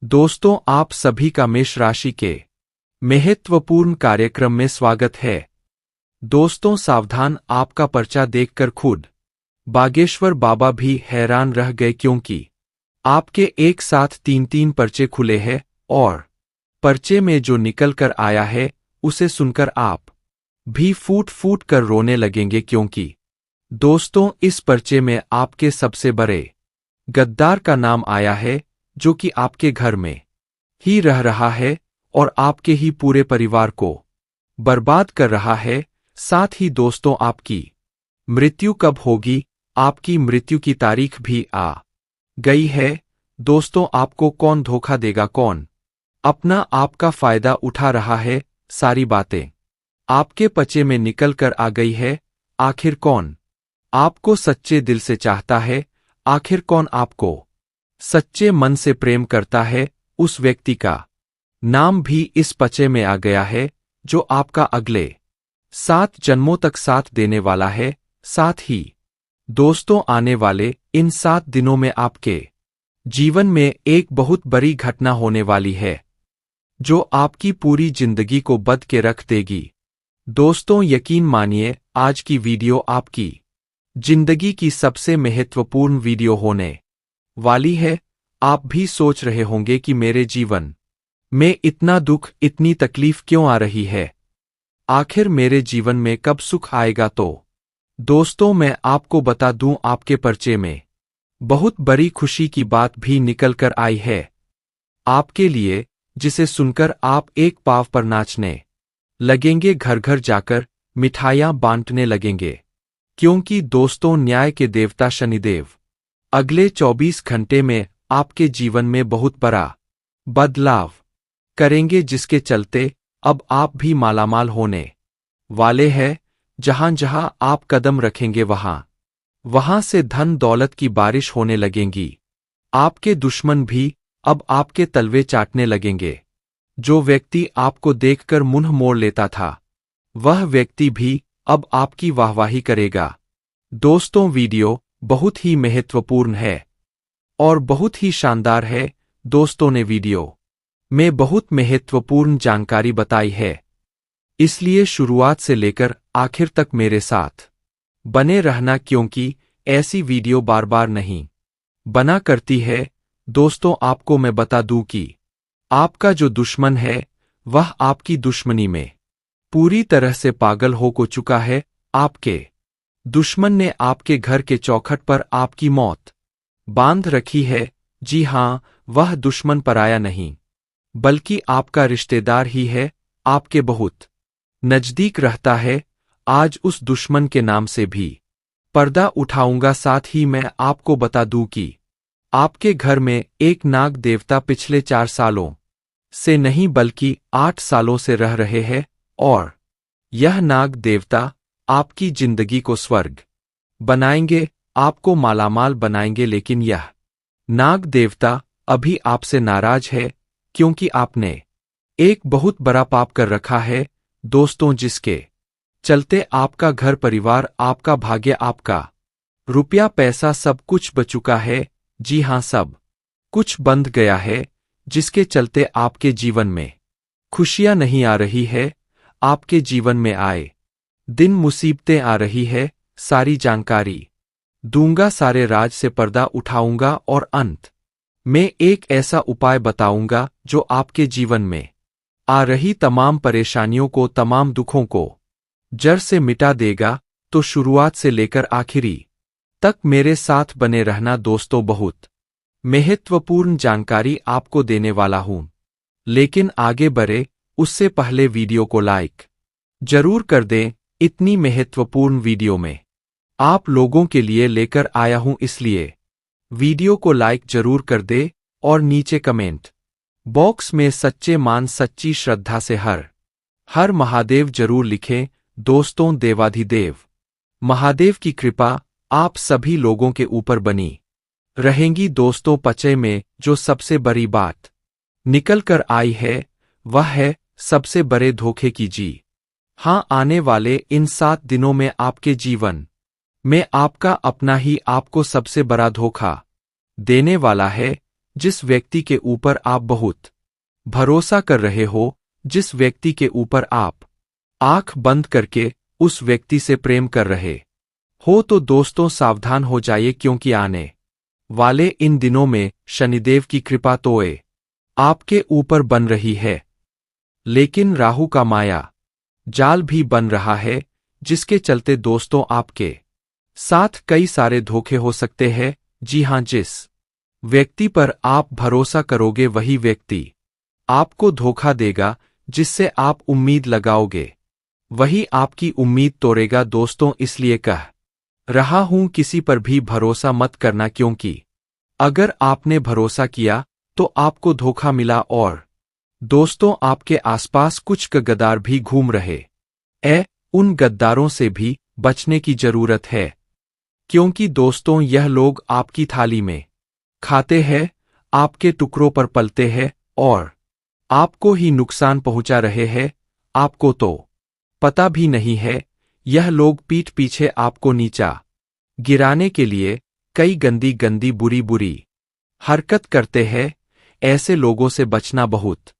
दोस्तों, आप सभी का मेष राशि के महत्वपूर्ण कार्यक्रम में स्वागत है। दोस्तों सावधान, आपका पर्चा देखकर खुद बागेश्वर बाबा भी हैरान रह गए, क्योंकि आपके एक साथ तीन तीन पर्चे खुले हैं और पर्चे में जो निकल कर आया है उसे सुनकर आप भी फूट फूट कर रोने लगेंगे, क्योंकि दोस्तों इस पर्चे में आपके सबसे बड़े गद्दार का नाम आया है, जो कि आपके घर में ही रह रहा है और आपके ही पूरे परिवार को बर्बाद कर रहा है। साथ ही दोस्तों, आपकी मृत्यु कब होगी, आपकी मृत्यु की तारीख भी आ गई है। दोस्तों, आपको कौन धोखा देगा, कौन अपना आपका फायदा उठा रहा है, सारी बातें आपके पर्चे में निकल कर आ गई है। आखिर कौन आपको सच्चे दिल से चाहता है, आखिर कौन आपको सच्चे मन से प्रेम करता है, उस व्यक्ति का नाम भी इस पर्चे में आ गया है, जो आपका अगले 7 जन्मों तक साथ देने वाला है। साथ ही दोस्तों, आने वाले इन 7 दिनों में आपके जीवन में एक बहुत बड़ी घटना होने वाली है, जो आपकी पूरी जिंदगी को बदल के रख देगी। दोस्तों यकीन मानिए, आज की वीडियो आपकी जिंदगी की सबसे महत्वपूर्ण वीडियो होने वाली है। आप भी सोच रहे होंगे कि मेरे जीवन में इतना दुख, इतनी तकलीफ क्यों आ रही है, आखिर मेरे जीवन में कब सुख आएगा। तो दोस्तों मैं आपको बता दूं, आपके पर्चे में बहुत बड़ी खुशी की बात भी निकल कर आई है आपके लिए, जिसे सुनकर आप एक पाव पर नाचने लगेंगे, घर घर जाकर मिठाइयां बांटने लगेंगे, क्योंकि दोस्तों न्याय के देवता शनिदेव अगले 24 घंटे में आपके जीवन में बहुत बड़ा बदलाव करेंगे, जिसके चलते अब आप भी मालामाल होने वाले हैं। जहां जहां आप कदम रखेंगे वहां से धन दौलत की बारिश होने लगेंगी। आपके दुश्मन भी अब आपके तलवे चाटने लगेंगे। जो व्यक्ति आपको देखकर मुंह मोड़ लेता था, वह व्यक्ति भी अब आपकी वाहवाही करेगा। दोस्तों वीडियो बहुत ही महत्वपूर्ण है और बहुत ही शानदार है। दोस्तों ने वीडियो में बहुत महत्वपूर्ण जानकारी बताई है, इसलिए शुरुआत से लेकर आखिर तक मेरे साथ बने रहना, क्योंकि ऐसी वीडियो बार बार नहीं बना करती है। दोस्तों आपको मैं बता दूं कि आपका जो दुश्मन है, वह आपकी दुश्मनी में पूरी तरह से पागल हो चुका है। आपके दुश्मन ने आपके घर के चौखट पर आपकी मौत बांध रखी है। जी हां, वह दुश्मन पराया नहीं, बल्कि आपका रिश्तेदार ही है, आपके बहुत नजदीक रहता है। आज उस दुश्मन के नाम से भी पर्दा उठाऊंगा। साथ ही मैं आपको बता दूं कि आपके घर में एक नाग देवता पिछले 4 सालों से नहीं बल्कि 8 सालों से रह रहे हैं, और यह नाग देवता आपकी जिंदगी को स्वर्ग बनाएंगे, आपको मालामाल बनाएंगे। लेकिन यह नाग देवता अभी आपसे नाराज है, क्योंकि आपने एक बहुत बड़ा पाप कर रखा है दोस्तों, जिसके चलते आपका घर परिवार, आपका भाग्य, आपका रुपया पैसा सब कुछ बच चुका है। जी हां, सब कुछ बंध गया है, जिसके चलते आपके जीवन में खुशियां नहीं आ रही है। आपके जीवन में आए दिन मुसीबतें आ रही है। सारी जानकारी दूंगा, सारे राज से पर्दा उठाऊंगा और अंत में एक ऐसा उपाय बताऊंगा जो आपके जीवन में आ रही तमाम परेशानियों को, तमाम दुखों को जड़ से मिटा देगा। तो शुरुआत से लेकर आखिरी तक मेरे साथ बने रहना दोस्तों, बहुत महत्वपूर्ण जानकारी आपको देने वाला हूं। लेकिन आगे बढ़े उससे पहले वीडियो को लाइक जरूर कर दें। इतनी महत्वपूर्ण वीडियो में आप लोगों के लिए लेकर आया हूं, इसलिए वीडियो को लाइक जरूर कर दे और नीचे कमेंट बॉक्स में सच्चे मान, सच्ची श्रद्धा से हर महादेव जरूर लिखें। दोस्तों देवाधिदेव महादेव की कृपा आप सभी लोगों के ऊपर बनी रहेंगी। दोस्तों पर्चे में जो सबसे बड़ी बात निकल कर आई है, वह है सबसे बड़े धोखे की। जी हां, आने वाले इन 7 दिनों में आपके जीवन में आपका अपना ही आपको सबसे बड़ा धोखा देने वाला है। जिस व्यक्ति के ऊपर आप बहुत भरोसा कर रहे हो, जिस व्यक्ति के ऊपर आप आंख बंद करके उस व्यक्ति से प्रेम कर रहे हो, तो दोस्तों सावधान हो जाइए, क्योंकि आने वाले इन दिनों में शनिदेव की कृपा तोए आपके ऊपर बन रही है, लेकिन राहु का माया जाल भी बन रहा है, जिसके चलते दोस्तों आपके साथ कई सारे धोखे हो सकते हैं। जी हां, जिस व्यक्ति पर आप भरोसा करोगे वही व्यक्ति आपको धोखा देगा, जिससे आप उम्मीद लगाओगे वही आपकी उम्मीद तोड़ेगा। दोस्तों इसलिए कह रहा हूं, किसी पर भी भरोसा मत करना, क्योंकि अगर आपने भरोसा किया तो आपको धोखा मिला, और दोस्तों आपके आसपास कुछ गद्दार भी घूम रहे उन गद्दारों से भी बचने की जरूरत है, क्योंकि दोस्तों यह लोग आपकी थाली में खाते हैं, आपके टुकड़ों पर पलते हैं और आपको ही नुकसान पहुंचा रहे हैं। आपको तो पता भी नहीं है, यह लोग पीठ पीछे आपको नीचा गिराने के लिए कई गंदी गंदी बुरी बुरी हरकत करते हैं। ऐसे लोगों से बचना बहुत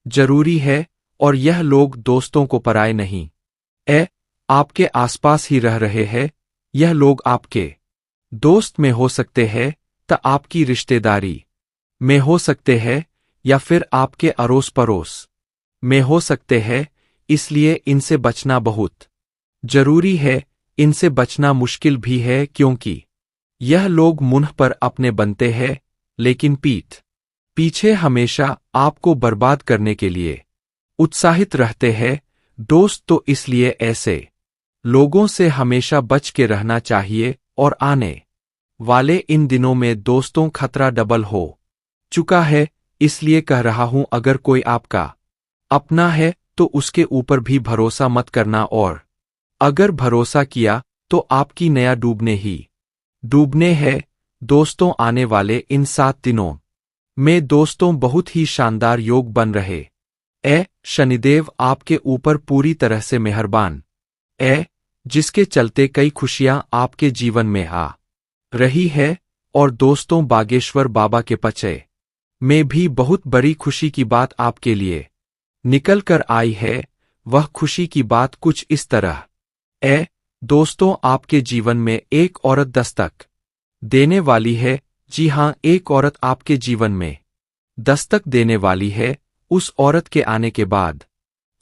जरूरी है, और यह लोग दोस्तों को पराए नहीं आपके आसपास ही रह रहे हैं। यह लोग आपके दोस्त में हो सकते हैं, तो आपकी रिश्तेदारी में हो सकते हैं, या फिर आपके अड़ोस पड़ोस में हो सकते हैं। इसलिए इनसे बचना बहुत जरूरी है। इनसे बचना मुश्किल भी है, क्योंकि यह लोग मुंह पर अपने बनते हैं, लेकिन पीठ पीछे हमेशा आपको बर्बाद करने के लिए उत्साहित रहते हैं। दोस्त तो इसलिए ऐसे लोगों से हमेशा बच के रहना चाहिए, और आने वाले इन दिनों में दोस्तों खतरा डबल हो चुका है। इसलिए कह रहा हूं, अगर कोई आपका अपना है तो उसके ऊपर भी भरोसा मत करना, और अगर भरोसा किया तो आपकी नया डूबने है। दोस्तों आने वाले इन 7 दिनों में दोस्तों बहुत ही शानदार योग बन रहे शनिदेव आपके ऊपर पूरी तरह से मेहरबान जिसके चलते कई खुशियां आपके जीवन में आ रही है। और दोस्तों बागेश्वर बाबा के पचे में भी बहुत बड़ी खुशी की बात आपके लिए निकल कर आई है। वह खुशी की बात कुछ इस तरह दोस्तों आपके जीवन में एक औरत दस्तक देने वाली है। जी हां, एक औरत आपके जीवन में दस्तक देने वाली है। उस औरत के आने के बाद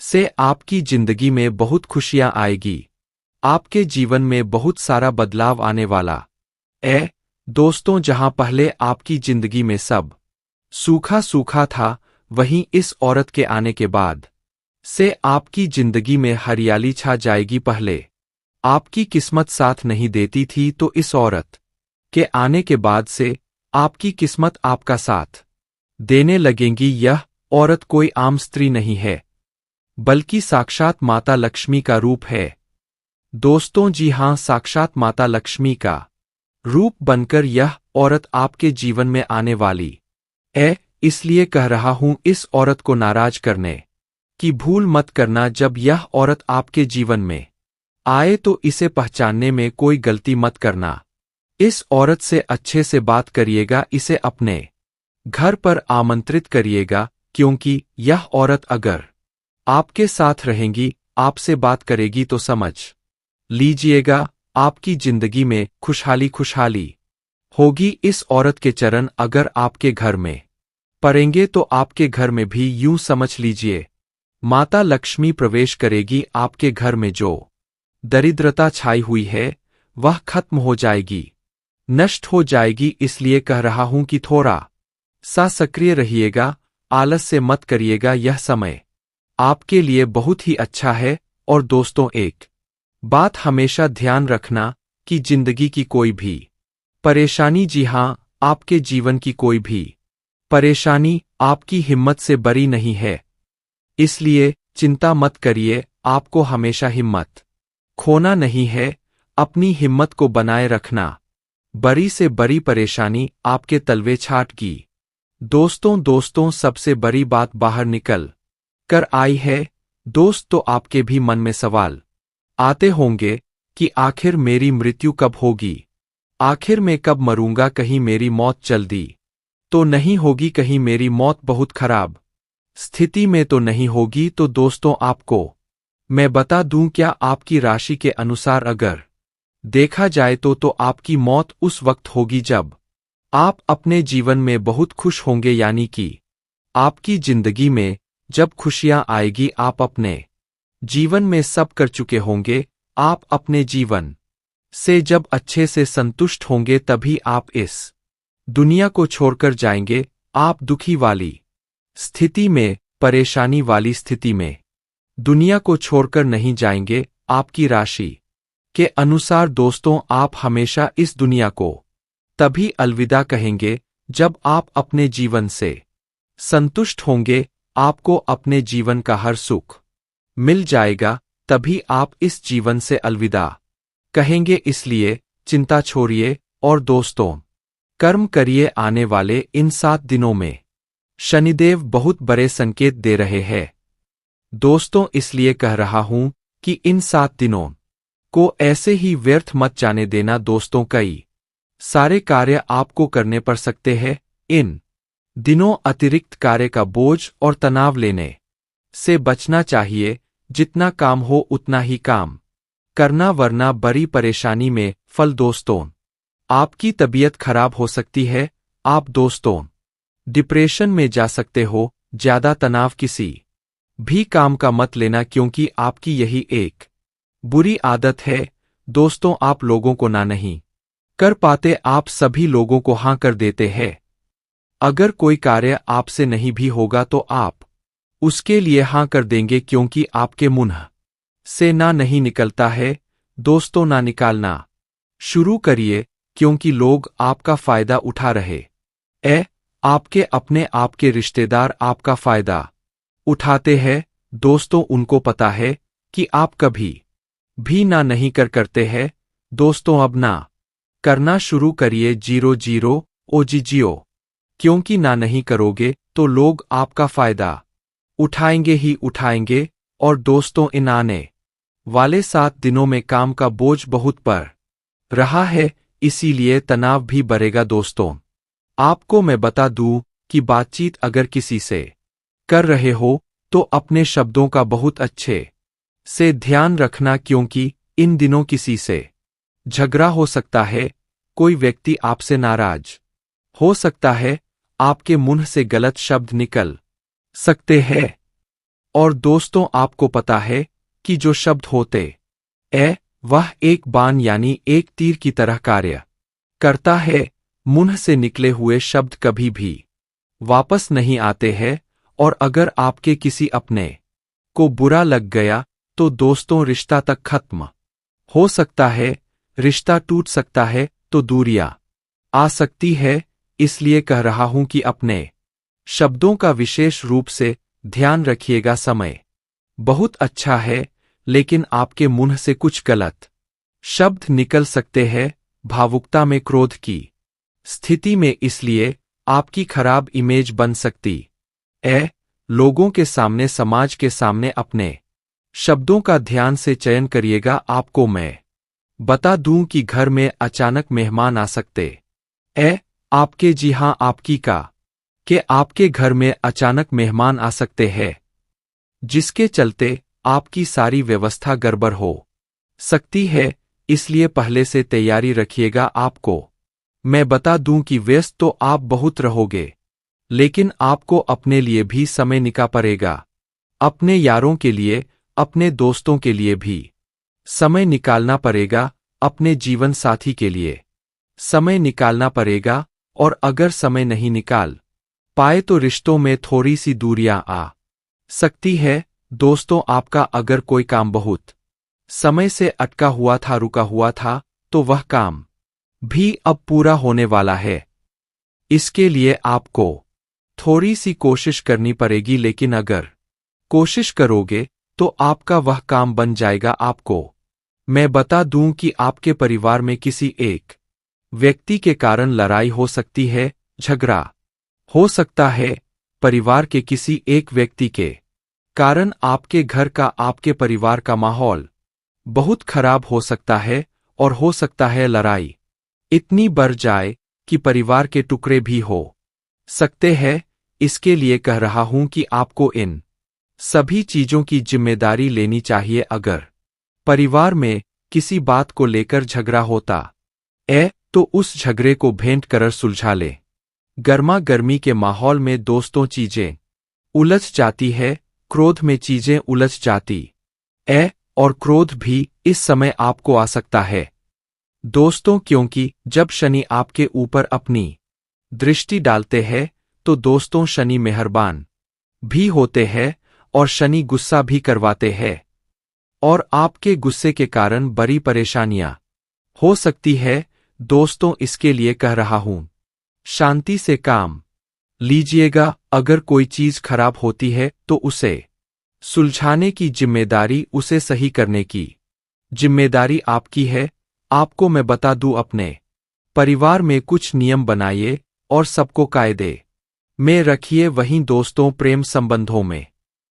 से आपकी जिंदगी में बहुत खुशियां आएगी, आपके जीवन में बहुत सारा बदलाव आने वाला दोस्तों जहां पहले आपकी जिंदगी में सब सूखा सूखा था, वहीं इस औरत के आने के बाद से आपकी जिंदगी में हरियाली छा जाएगी। पहले आपकी किस्मत साथ नहीं देती थी, तो इस औरत के आने के बाद से आपकी किस्मत आपका साथ देने लगेंगी। यह औरत कोई आम स्त्री नहीं है, बल्कि साक्षात माता लक्ष्मी का रूप है। दोस्तों जी हां, साक्षात माता लक्ष्मी का रूप बनकर यह औरत आपके जीवन में आने वाली इसलिए कह रहा हूं, इस औरत को नाराज करने की भूल मत करना। जब यह औरत आपके जीवन में आए तो इसे पहचानने में कोई गलती मत करना। इस औरत से अच्छे से बात करिएगा, इसे अपने घर पर आमंत्रित करिएगा, क्योंकि यह औरत अगर आपके साथ रहेंगी, आपसे बात करेगी, तो समझ लीजिएगा आपकी जिंदगी में खुशहाली खुशहाली होगी। इस औरत के चरण अगर आपके घर में पड़ेंगे तो आपके घर में भी यूं समझ लीजिए माता लक्ष्मी प्रवेश करेगी। आपके घर में जो दरिद्रता छाई हुई है वह खत्म हो जाएगी, नष्ट हो जाएगी। इसलिए कह रहा हूं कि थोड़ा सा सक्रिय रहिएगा, आलस्य मत करिएगा। यह समय आपके लिए बहुत ही अच्छा है। और दोस्तों एक बात हमेशा ध्यान रखना कि जिंदगी की कोई भी परेशानी, जी हां, आपके जीवन की कोई भी परेशानी आपकी हिम्मत से बरी नहीं है। इसलिए चिंता मत करिए, आपको हमेशा हिम्मत खोना नहीं है, अपनी हिम्मत को बनाए रखना। बड़ी से बड़ी परेशानी आपके तलवे छाटगी। दोस्तों सबसे बड़ी बात बाहर निकल कर आई है। दोस्त तो आपके भी मन में सवाल आते होंगे कि आखिर मेरी मृत्यु कब होगी, आखिर मैं कब मरूंगा, कहीं मेरी मौत जल्दी तो नहीं होगी कहीं मेरी मौत बहुत खराब स्थिति में तो नहीं होगी। तो दोस्तों, आपको मैं बता दूं क्या, आपकी राशि के अनुसार अगर देखा जाए तो आपकी मौत उस वक्त होगी जब आप अपने जीवन में बहुत खुश होंगे, यानी कि आपकी जिंदगी में जब खुशियां आएगी, आप अपने जीवन में सब कर चुके होंगे, आप अपने जीवन से जब अच्छे से संतुष्ट होंगे, तभी आप इस दुनिया को छोड़कर जाएंगे। आप दुखी वाली स्थिति में, परेशानी वाली स्थिति में दुनिया को छोड़कर नहीं जाएंगे। आपकी राशि के अनुसार दोस्तों, आप हमेशा इस दुनिया को तभी अलविदा कहेंगे जब आप अपने जीवन से संतुष्ट होंगे, आपको अपने जीवन का हर सुख मिल जाएगा, तभी आप इस जीवन से अलविदा कहेंगे। इसलिए चिंता छोड़िए और दोस्तों, कर्म करिए। आने वाले इन 7 दिनों में शनिदेव बहुत बड़े संकेत दे रहे हैं दोस्तों, इसलिए कह रहा हूं कि इन 7 दिनों को ऐसे ही व्यर्थ मत जाने देना दोस्तों। कई सारे कार्य आपको करने पड़ सकते हैं। इन दिनों अतिरिक्त कार्य का बोझ और तनाव लेने से बचना चाहिए। जितना काम हो उतना ही काम करना, वरना बड़ी परेशानी में फल दोस्तों। आपकी तबीयत खराब हो सकती है। आप दोस्तों डिप्रेशन में जा सकते हो। ज्यादा तनाव किसी भी काम का मत लेना, क्योंकि आपकी यही एक बुरी आदत है दोस्तों। आप लोगों को ना नहीं कर पाते, आप सभी लोगों को हां कर देते हैं। अगर कोई कार्य आपसे नहीं भी होगा तो आप उसके लिए हां कर देंगे, क्योंकि आपके मुंह से ना नहीं निकलता है दोस्तों। ना निकालना शुरू करिए, क्योंकि लोग आपका फायदा उठा रहे आपके अपने आपके रिश्तेदार आपका फायदा उठाते हैं दोस्तों। उनको पता है कि आप कभी भी ना नहीं करते हैं दोस्तों। अब ना करना शुरू करिए। 00 OGGO, क्योंकि ना नहीं करोगे तो लोग आपका फायदा उठाएंगे ही उठाएंगे। और दोस्तों, इन आने वाले 7 दिनों में काम का बोझ बहुत बढ़ रहा है, इसीलिए तनाव भी बढ़ेगा दोस्तों। आपको मैं बता दूं कि बातचीत अगर किसी से कर रहे हो तो अपने शब्दों का बहुत अच्छे से ध्यान रखना, क्योंकि इन दिनों किसी से झगड़ा हो सकता है। कोई व्यक्ति आपसे नाराज हो सकता है, आपके मुंह से गलत शब्द निकल सकते हैं। और दोस्तों, आपको पता है कि जो शब्द होते वह एक बाण यानी एक तीर की तरह कार्य करता है। मुंह से निकले हुए शब्द कभी भी वापस नहीं आते हैं, और अगर आपके किसी अपने को बुरा लग गया तो दोस्तों रिश्ता तक खत्म हो सकता है, रिश्ता टूट सकता है, तो दूरियां आ सकती है। इसलिए कह रहा हूं कि अपने शब्दों का विशेष रूप से ध्यान रखिएगा। समय बहुत अच्छा है, लेकिन आपके मुंह से कुछ गलत शब्द निकल सकते हैं भावुकता में, क्रोध की स्थिति में, इसलिए आपकी खराब इमेज बन सकती लोगों के सामने, समाज के सामने। अपने शब्दों का ध्यान से चयन करिएगा। आपको मैं बता दूं कि घर में अचानक मेहमान आ सकते आपके, जी हां, आपकी के आपके घर में अचानक मेहमान आ सकते हैं, जिसके चलते आपकी सारी व्यवस्था गड़बड़ हो सकती है। इसलिए पहले से तैयारी रखिएगा। आपको मैं बता दूं कि व्यस्त तो आप बहुत रहोगे, लेकिन आपको अपने लिए भी समय निकालना पड़ेगा। अपने यारों के लिए, अपने दोस्तों के लिए भी समय निकालना पड़ेगा। अपने जीवन साथी के लिए समय निकालना पड़ेगा। और अगर समय नहीं निकाल पाए तो रिश्तों में थोड़ी सी दूरियां आ सकती है दोस्तों। आपका अगर कोई काम बहुत समय से अटका हुआ था, रुका हुआ था, तो वह काम भी अब पूरा होने वाला है। इसके लिए आपको थोड़ी सी कोशिश करनी पड़ेगी, लेकिन अगर कोशिश करोगे तो आपका वह काम बन जाएगा। आपको मैं बता दूं कि आपके परिवार में किसी एक व्यक्ति के कारण लड़ाई हो सकती है, झगड़ा हो सकता है। परिवार के किसी एक व्यक्ति के कारण आपके घर का, आपके परिवार का माहौल बहुत खराब हो सकता है, और हो सकता है लड़ाई इतनी बढ़ जाए कि परिवार के टुकड़े भी हो सकते हैं, इसके लिए कह रहा हूं कि आपको इन सभी चीजों की जिम्मेदारी लेनी चाहिए। अगर परिवार में किसी बात को लेकर झगड़ा होता तो उस झगड़े को भेंट कर सुलझा ले। गर्मा गर्मी के माहौल में दोस्तों चीजें उलझ जाती है, क्रोध में चीजें उलझ जाती और क्रोध भी इस समय आपको आ सकता है दोस्तों, क्योंकि जब शनि आपके ऊपर अपनी दृष्टि डालते हैं तो दोस्तों शनि मेहरबान भी होते हैं और शनि गुस्सा भी करवाते हैं और आपके गुस्से के कारण बड़ी परेशानियां हो सकती है दोस्तों। इसके लिए कह रहा हूं, शांति से काम लीजिएगा। अगर कोई चीज खराब होती है तो उसे सुलझाने की जिम्मेदारी, उसे सही करने की जिम्मेदारी आपकी है। आपको मैं बता दूं, अपने परिवार में कुछ नियम बनाइए और सबको कायदे में रखिए। वहीं दोस्तों प्रेम संबंधों में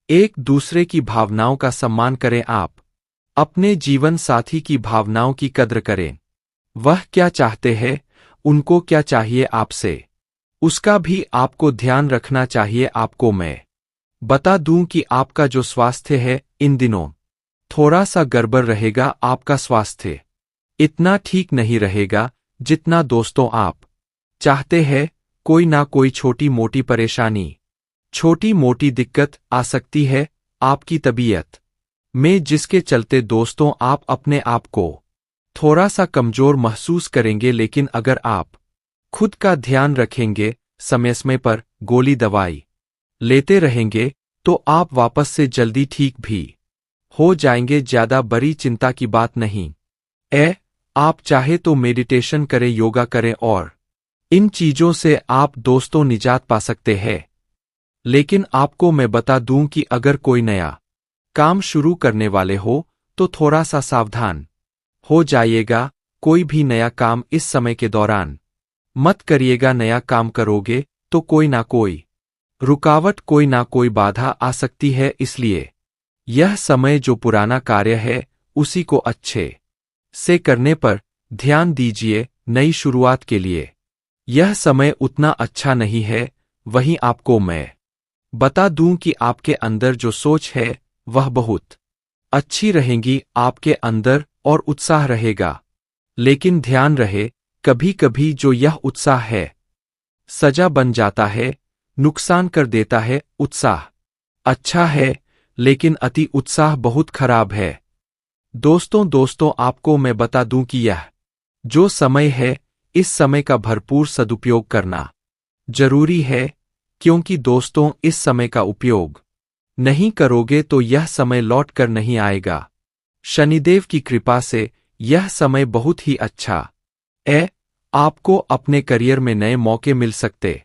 एक दूसरे की भावनाओं का सम्मान करें। आप अपने जीवन साथी की भावनाओं की कद्र करें। वह क्या चाहते हैं, उनको क्या चाहिए आपसे, उसका भी आपको ध्यान रखना चाहिए। आपको मैं बता दूं कि आपका जो स्वास्थ्य है इन दिनों थोड़ा सा गड़बड़ रहेगा। आपका स्वास्थ्य इतना ठीक नहीं रहेगा जितना दोस्तों आप चाहते हैं। कोई ना कोई छोटी मोटी परेशानी, छोटी मोटी दिक्कत आ सकती है आपकी तबीयत में, जिसके चलते दोस्तों आप अपने आप को थोड़ा सा कमजोर महसूस करेंगे। लेकिन अगर आप खुद का ध्यान रखेंगे, समय समय पर गोली दवाई लेते रहेंगे, तो आप वापस से जल्दी ठीक भी हो जाएंगे। ज्यादा बड़ी चिंता की बात नहीं। आप चाहे तो मेडिटेशन करें, योगा करें और इन चीजों से आप दोस्तों निजात पा सकते हैं। लेकिन आपको मैं बता दूं कि अगर कोई नया काम शुरू करने वाले हो तो थोड़ा सा सावधान हो जाइएगा। कोई भी नया काम इस समय के दौरान मत करिएगा। नया काम करोगे तो कोई ना कोई रुकावट, कोई ना कोई बाधा आ सकती है। इसलिए यह समय जो पुराना कार्य है उसी को अच्छे से करने पर ध्यान दीजिए। नई शुरुआत के लिए यह समय उतना अच्छा नहीं है। वहीं आपको मैं बता दूं कि आपके अंदर जो सोच है वह बहुत अच्छी रहेगी। आपके अंदर और उत्साह रहेगा, लेकिन ध्यान रहे कभी कभी जो यह उत्साह है सजा बन जाता है, नुकसान कर देता है। उत्साह अच्छा है लेकिन अति उत्साह बहुत खराब है दोस्तों आपको मैं बता दूं कि यह जो समय है, इस समय का भरपूर सदुपयोग करना जरूरी है, क्योंकि दोस्तों इस समय का उपयोग नहीं करोगे तो यह समय लौट कर नहीं आएगा। शनिदेव की कृपा से यह समय बहुत ही अच्छा आपको अपने करियर में नए मौके मिल सकते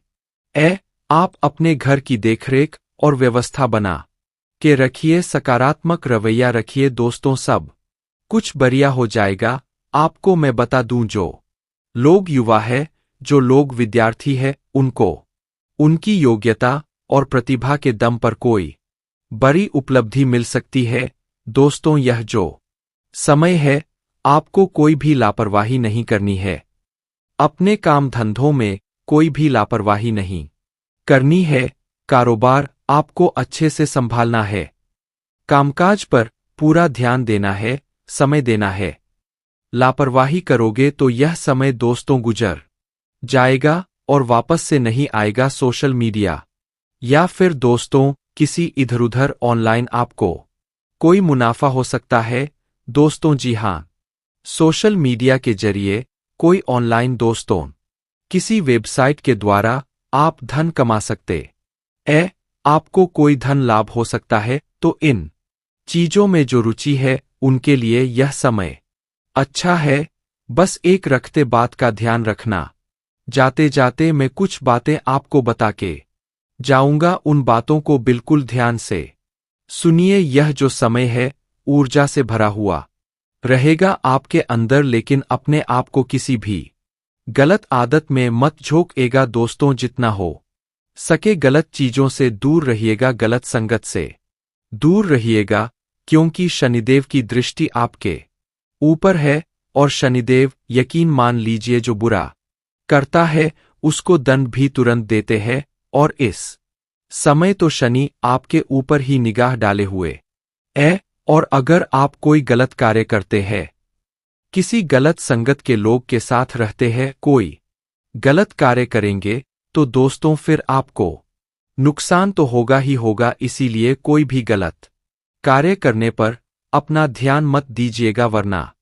आप अपने घर की देखरेख और व्यवस्था बना के रखिए, सकारात्मक रवैया रखिए दोस्तों, सब कुछ बढ़िया हो जाएगा। आपको मैं बता दूं, जो लोग युवा है, जो लोग विद्यार्थी है, उनको उनकी योग्यता और प्रतिभा के दम पर कोई बड़ी उपलब्धि मिल सकती है। दोस्तों यह जो समय है, आपको कोई भी लापरवाही नहीं करनी है। अपने काम धंधों में कोई भी लापरवाही नहीं करनी है। कारोबार आपको अच्छे से संभालना है। कामकाज पर पूरा ध्यान देना है, समय देना है। लापरवाही करोगे तो यह समय दोस्तों गुजर जाएगा और वापस से नहीं आएगा। सोशल मीडिया या फिर दोस्तों किसी इधर-उधर ऑनलाइन आपको कोई मुनाफा हो सकता है दोस्तों। जी हां, सोशल मीडिया के जरिए कोई ऑनलाइन दोस्तों किसी वेबसाइट के द्वारा आप धन कमा सकते आपको कोई धन लाभ हो सकता है। तो इन चीजों में जो रुचि है उनके लिए यह समय अच्छा है। बस एक रखते बात का ध्यान रखना। जाते जाते मैं कुछ बातें आपको बता के जाऊंगा, उन बातों को बिल्कुल ध्यान से सुनिए। यह जो समय है ऊर्जा से भरा हुआ रहेगा आपके अंदर, लेकिन अपने आप को किसी भी गलत आदत में मत झोंकिएगा दोस्तों। जितना हो सके गलत चीजों से दूर रहिएगा, गलत संगत से दूर रहिएगा, क्योंकि शनिदेव की दृष्टि आपके ऊपर है और शनिदेव, यकीन मान लीजिए, जो बुरा करता है उसको दंड भी तुरंत देते हैं। और इस समय तो शनि आपके ऊपर ही निगाह डाले हुए है। और अगर आप कोई गलत कार्य करते हैं, किसी गलत संगत के लोग के साथ रहते हैं, कोई गलत कार्य करेंगे, तो दोस्तों फिर आपको नुकसान तो होगा ही होगा। इसीलिए कोई भी गलत कार्य करने पर अपना ध्यान मत दीजिएगा, वरना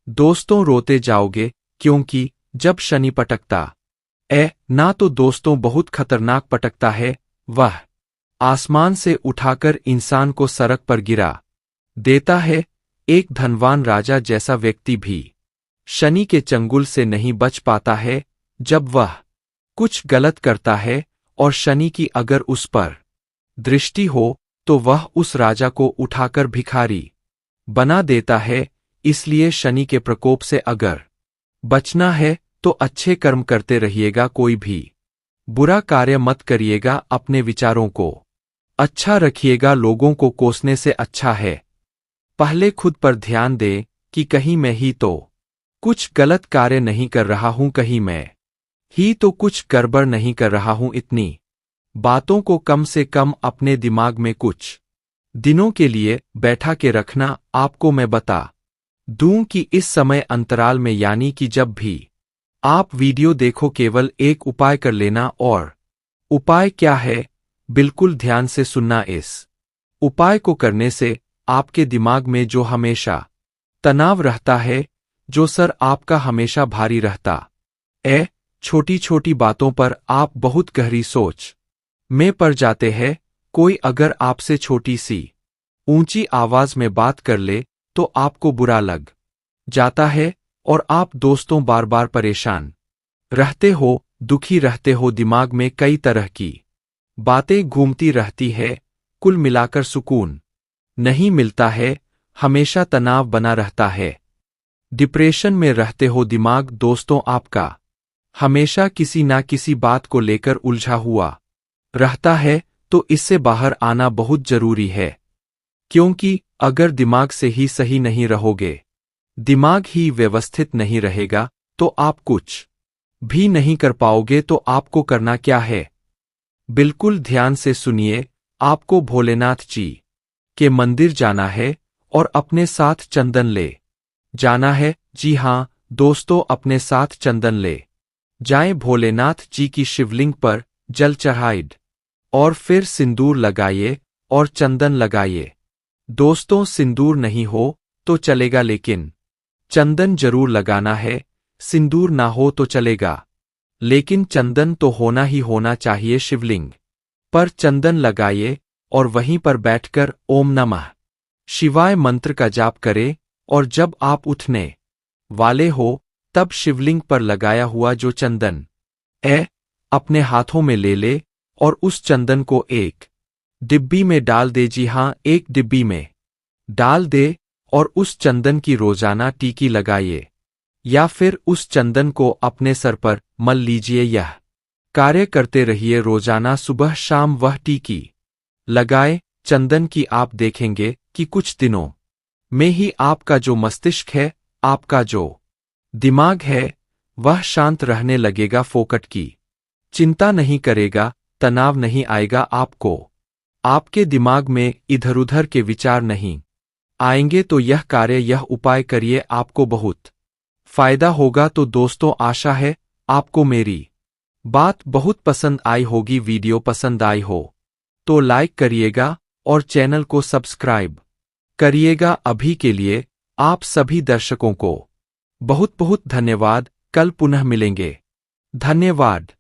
दोस्तों रोते जाओगे। क्योंकि जब शनि पटकता है ना, तो दोस्तों बहुत खतरनाक पटकता है। वह आसमान से उठाकर इंसान को सड़क पर गिरा देता है। एक धनवान राजा जैसा व्यक्ति भी शनि के चंगुल से नहीं बच पाता है। जब वह कुछ गलत करता है और शनि की अगर उस पर दृष्टि हो, तो वह उस राजा को उठाकर भिखारी बना देता है। इसलिए शनि के प्रकोप से अगर बचना है तो अच्छे कर्म करते रहिएगा, कोई भी बुरा कार्य मत करिएगा, अपने विचारों को अच्छा रखिएगा। लोगों को कोसने से अच्छा है पहले खुद पर ध्यान दें कि कहीं मैं ही तो कुछ गलत कार्य नहीं कर रहा हूं, कहीं मैं ही तो कुछ गड़बड़ नहीं कर रहा हूं। इतनी बातों को कम से कम अपने दिमाग में कुछ दिनों के लिए बैठा के रखना। आपको मैं बता दूं कि इस समय अंतराल में, यानी कि जब भी आप वीडियो देखो, केवल एक उपाय कर लेना। और उपाय क्या है, बिल्कुल ध्यान से सुनना। इस उपाय को करने से आपके दिमाग में जो हमेशा तनाव रहता है, जो सर आपका हमेशा भारी रहता है, छोटी छोटी बातों पर आप बहुत गहरी सोच में पड़ जाते हैं। कोई अगर आपसे छोटी सी ऊंची आवाज में बात कर ले तो आपको बुरा लग जाता है, और आप दोस्तों बार बार परेशान रहते हो, दुखी रहते हो। दिमाग में कई तरह की बातें घूमती रहती है, कुल मिलाकर सुकून नहीं मिलता है, हमेशा तनाव बना रहता है, डिप्रेशन में रहते हो। दिमाग दोस्तों आपका हमेशा किसी ना किसी बात को लेकर उलझा हुआ रहता है, तो इससे बाहर आना बहुत जरूरी है। क्योंकि अगर दिमाग से ही सही नहीं रहोगे, दिमाग ही व्यवस्थित नहीं रहेगा, तो आप कुछ भी नहीं कर पाओगे। तो आपको करना क्या है, बिल्कुल ध्यान से सुनिए। आपको भोलेनाथ जी के मंदिर जाना है और अपने साथ चंदन ले जाना है। जी हां दोस्तों, अपने साथ चंदन ले जाएं, भोलेनाथ जी की शिवलिंग पर जल चढ़ाइए और फिर सिंदूर लगाइए और चंदन लगाइए। दोस्तों सिंदूर नहीं हो तो चलेगा, लेकिन चंदन जरूर लगाना है। सिंदूर ना हो तो चलेगा, लेकिन चंदन तो होना ही होना चाहिए। शिवलिंग पर चंदन लगाइए और वहीं पर बैठकर ओम नमः शिवाय मंत्र का जाप करें। और जब आप उठने वाले हो, तब शिवलिंग पर लगाया हुआ जो चंदन है अपने हाथों में ले ले और उस चंदन को एक डिब्बी में डाल दे। जी हां, एक डिब्बी में डाल दे और उस चंदन की रोजाना टीकी लगाइए, या फिर उस चंदन को अपने सर पर मल लीजिए। यह कार्य करते रहिए रोजाना, सुबह शाम वह टीकी लगाए चंदन की। आप देखेंगे कि कुछ दिनों में ही आपका जो मस्तिष्क है, आपका जो दिमाग है, वह शांत रहने लगेगा। फोकट की चिंता नहीं करेगा, तनाव नहीं आएगा आपको, आपके दिमाग में इधर उधर के विचार नहीं आएंगे। तो यह कार्य, यह उपाय करिए, आपको बहुत फायदा होगा। तो दोस्तों आशा है आपको मेरी बात बहुत पसंद आई होगी। वीडियो पसंद आई हो तो लाइक करिएगा और चैनल को सब्सक्राइब करिएगा। अभी के लिए आप सभी दर्शकों को बहुत बहुत धन्यवाद। कल पुनः मिलेंगे। धन्यवाद।